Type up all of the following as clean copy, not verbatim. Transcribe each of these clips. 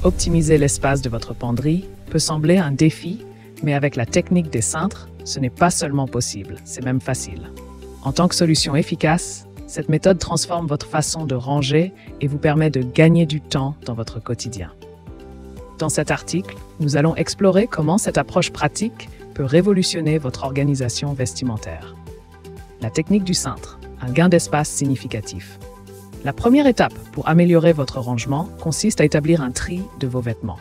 Optimiser l'espace de votre penderie peut sembler un défi, mais avec la technique des cintres, ce n'est pas seulement possible, c'est même facile. En tant que solution efficace, cette méthode transforme votre façon de ranger et vous permet de gagner du temps dans votre quotidien. Dans cet article, nous allons explorer comment cette approche pratique peut révolutionner votre organisation vestimentaire. La technique du cintre, un gain d'espace significatif. La première étape pour améliorer votre rangement consiste à établir un tri de vos vêtements.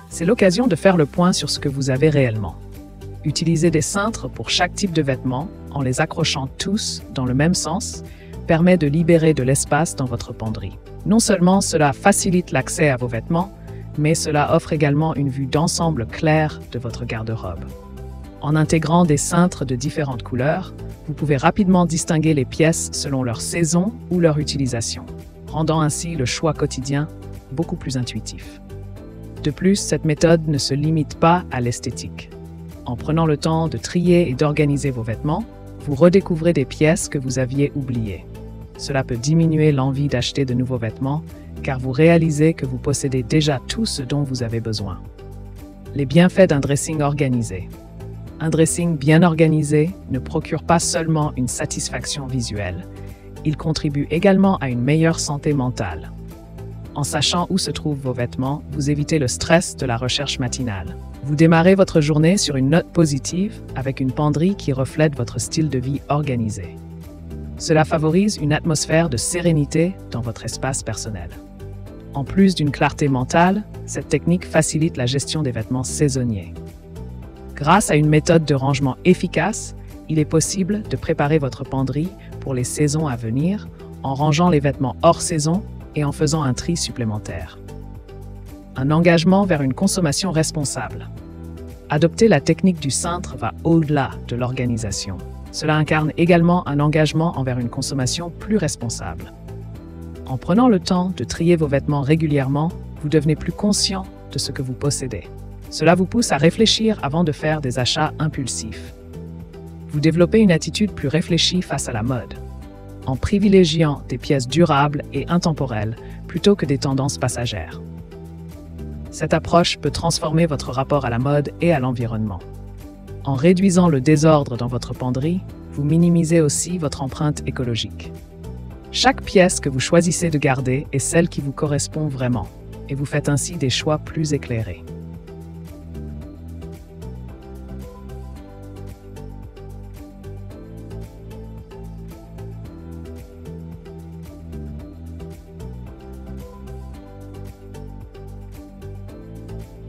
C'est l'occasion de faire le point sur ce que vous avez réellement. Utiliser des cintres pour chaque type de vêtements, en les accrochant tous dans le même sens, permet de libérer de l'espace dans votre penderie. Non seulement cela facilite l'accès à vos vêtements, mais cela offre également une vue d'ensemble claire de votre garde-robe. En intégrant des cintres de différentes couleurs, vous pouvez rapidement distinguer les pièces selon leur saison ou leur utilisation, rendant ainsi le choix quotidien beaucoup plus intuitif. De plus, cette méthode ne se limite pas à l'esthétique. En prenant le temps de trier et d'organiser vos vêtements, vous redécouvrez des pièces que vous aviez oubliées. Cela peut diminuer l'envie d'acheter de nouveaux vêtements, car vous réalisez que vous possédez déjà tout ce dont vous avez besoin. Les bienfaits d'un dressing organisé. Un dressing bien organisé ne procure pas seulement une satisfaction visuelle, il contribue également à une meilleure santé mentale. En sachant où se trouvent vos vêtements, vous évitez le stress de la recherche matinale. Vous démarrez votre journée sur une note positive avec une penderie qui reflète votre style de vie organisé. Cela favorise une atmosphère de sérénité dans votre espace personnel. En plus d'une clarté mentale, cette technique facilite la gestion des vêtements saisonniers. Grâce à une méthode de rangement efficace, il est possible de préparer votre penderie pour les saisons à venir en rangeant les vêtements hors saison et en faisant un tri supplémentaire. Un engagement vers une consommation responsable. Adopter la technique du cintre va au-delà de l'organisation. Cela incarne également un engagement envers une consommation plus responsable. En prenant le temps de trier vos vêtements régulièrement, vous devenez plus conscient de ce que vous possédez. Cela vous pousse à réfléchir avant de faire des achats impulsifs. Vous développez une attitude plus réfléchie face à la mode, en privilégiant des pièces durables et intemporelles plutôt que des tendances passagères. Cette approche peut transformer votre rapport à la mode et à l'environnement. En réduisant le désordre dans votre penderie, vous minimisez aussi votre empreinte écologique. Chaque pièce que vous choisissez de garder est celle qui vous correspond vraiment, et vous faites ainsi des choix plus éclairés.